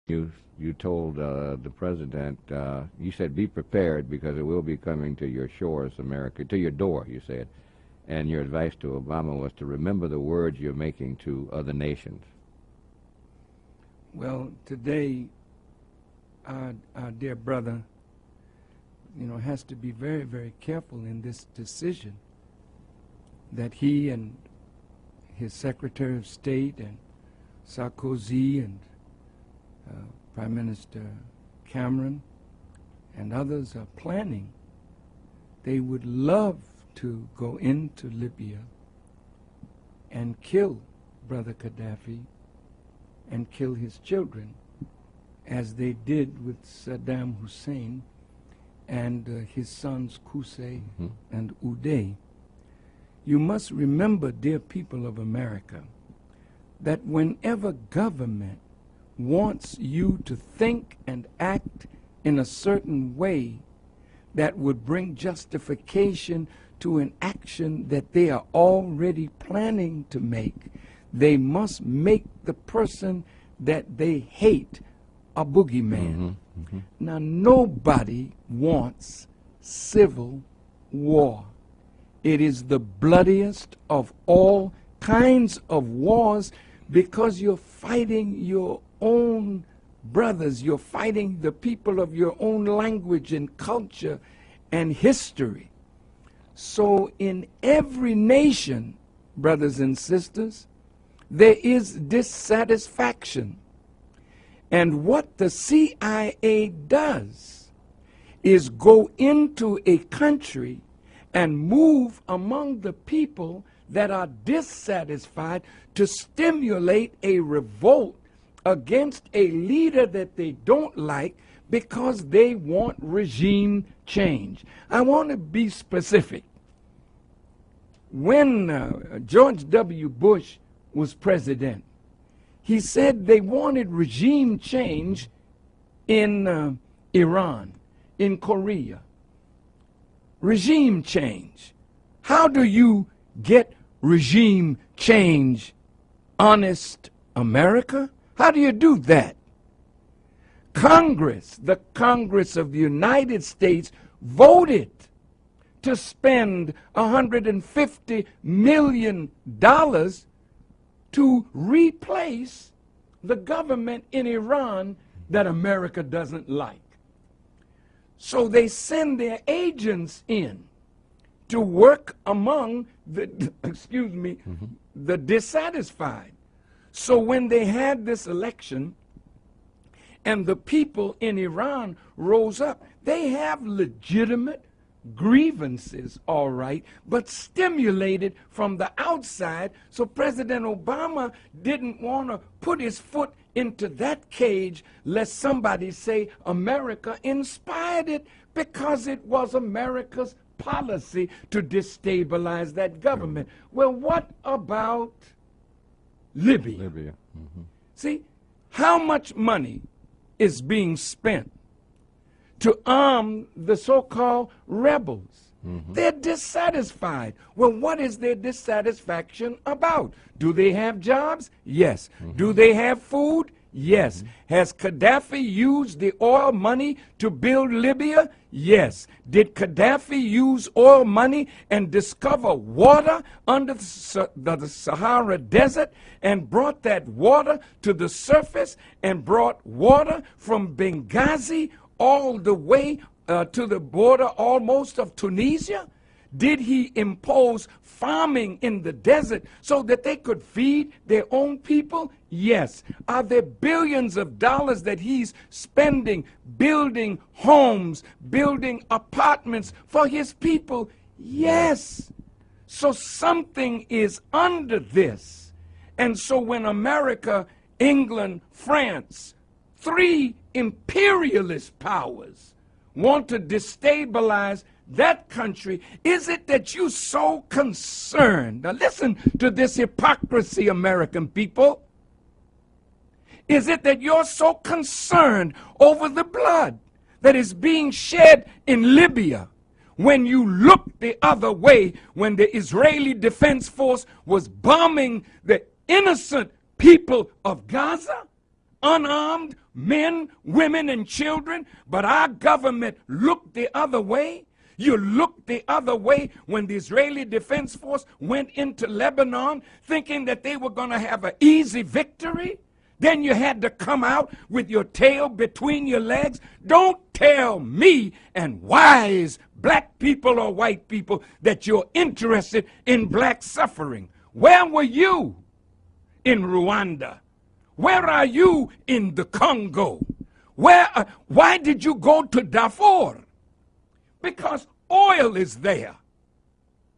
You told the president, you said be prepared because it will be coming to your shores, America, to your door, you said. And your advice to Obama was to remember the words you're making to other nations. Well, today, our dear brother, has to be very, very careful in this decision that he and his Secretary of State and Sarkozy and Prime Minister Cameron and others are planning. They would love to go into Libya and kill Brother Gaddafi and kill his children, as they did with Saddam Hussein and his sons Qusay and Uday. You must remember, dear people of America, that whenever government wants you to think and act in a certain way that would bring justification to an action that they are already planning to make, they must make the person that they hate a boogeyman. Now, nobody wants civil war. It is the bloodiest of all kinds of wars because you're fighting your own brothers. You're fighting the people of your own language and culture and history. So in every nation, brothers and sisters, there is dissatisfaction. And what the CIA does is go into a country and move among the people that are dissatisfied to stimulate a revolt against a leader that they don't like because they want regime change. I want to be specific. When George W. Bush was president, he said they wanted regime change in Iran, in Korea. Regime change. How do you get regime change, honest America? How do you do that? Congress, the Congress of the United States, voted to spend $150 million to replace the government in Iran that America doesn't like. So they send their agents in to work among the, the dissatisfied. So when they had this election and the people in Iran rose up, they have legitimate grievances, all right, but stimulated from the outside. So President Obama didn't want to put his foot into that cage lest somebody say America inspired it, because it was America's policy to destabilize that government. Well, what about Libya? See, how much money is being spent to arm the so-called rebels? They're dissatisfied. Well, what is their dissatisfaction about? Do they have jobs? Yes. Do they have food? Yes. Has Gaddafi used the oil money to build Libya? Yes. Did Gaddafi use oil money and discover water under the Sahara Desert and brought that water to the surface and brought water from Benghazi all the way to the border almost of Tunisia? Did he impose farming in the desert so that they could feed their own people? Yes. Are there billions of dollars that he's spending building homes, building apartments for his people? Yes. So something is under this. And so when America, England, France, three imperialist powers want to destabilize that country, is it that you're so concerned? Now listen to this hypocrisy, American people. Is it that you're so concerned over the blood that is being shed in Libya when you look the other way when the Israeli Defense Force was bombing the innocent people of Gaza, unarmed, men, women, and children, but our government looked the other way. You looked the other way when the Israeli Defense Force went into Lebanon thinking that they were going to have an easy victory. Then you had to come out with your tail between your legs. Don't tell me and wise black people or white people that you're interested in black suffering. Where were you in Rwanda? Where are you in the Congo? Why did you go to Darfur? Because oil is there.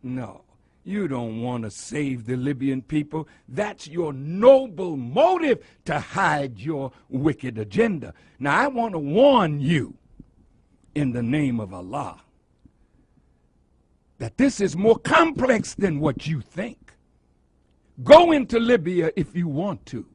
No, you don't want to save the Libyan people. That's your noble motive to hide your wicked agenda. Now, I want to warn you in the name of Allah that this is more complex than what you think. Go into Libya if you want to.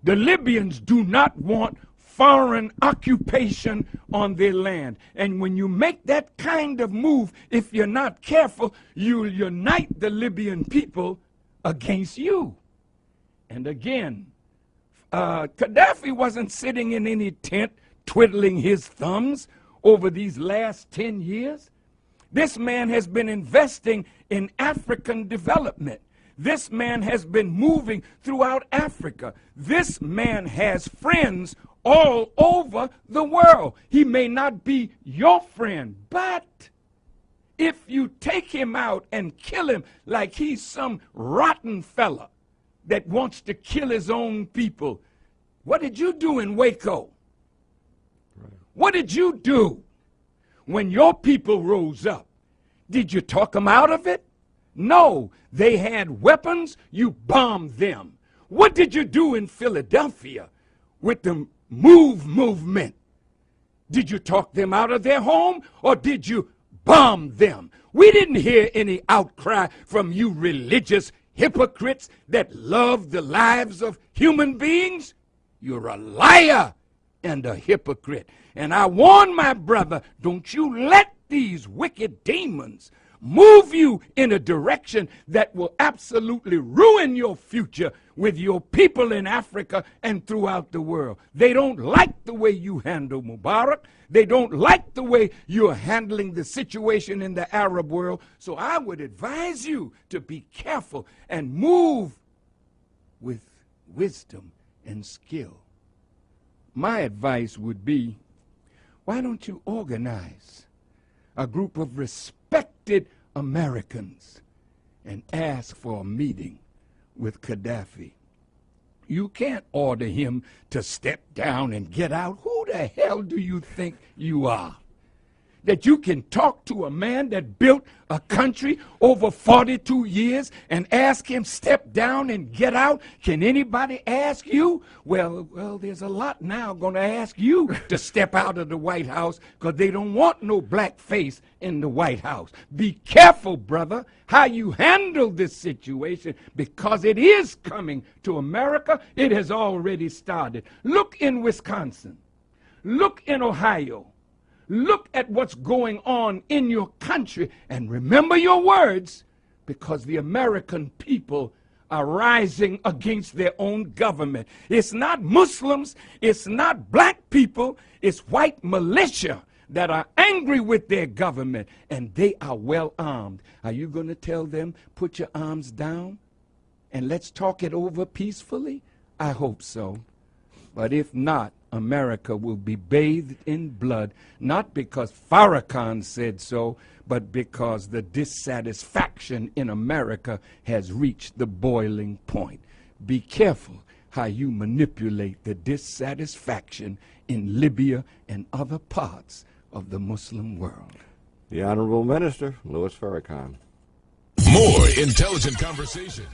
The Libyans do not want foreign occupation on their land. And when you make that kind of move, if you're not careful, you'll unite the Libyan people against you. And again, Gaddafi wasn't sitting in any tent twiddling his thumbs over these last 10 years. This man has been investing in African development. This man has been moving throughout Africa. This man has friends all over the world. He may not be your friend, but if you take him out and kill him like he's some rotten fella that wants to kill his own people, what did you do in Waco? What did you do when your people rose up? Did you talk them out of it? No, they had weapons, you bombed them. What did you do in Philadelphia with the movement? Did you talk them out of their home or did you bomb them? We didn't hear any outcry from you religious hypocrites that love the lives of human beings. You're a liar and a hypocrite. And I warn my brother, don't you let these wicked demons move you in a direction that will absolutely ruin your future with your people in Africa and throughout the world. They don't like the way you handle Mubarak. They don't like the way you're handling the situation in the Arab world. So I would advise you to be careful and move with wisdom and skill. My advice would be, why don't you organize a group of respected Americans and ask for a meeting with Gaddafi? You can't order him to step down and get out. Who the hell do you think you are? That you can talk to a man that built a country over 42 years and ask him step down and get out? Can anybody ask you? Well, there's a lot now going to ask you to step out of the White House because they don't want no black face in the White House. Be careful, brother, how you handle this situation because it is coming to America. It has already started. Look in Wisconsin. Look in Ohio. Look at what's going on in your country and remember your words because the American people are rising against their own government. It's not Muslims, it's not black people, it's white militia that are angry with their government and they are well armed. Are you going to tell them, put your arms down and let's talk it over peacefully? I hope so. But if not, America will be bathed in blood, not because Farrakhan said so, but because the dissatisfaction in America has reached the boiling point. Be careful how you manipulate the dissatisfaction in Libya and other parts of the Muslim world. The Honorable Minister, Louis Farrakhan. More intelligent conversation.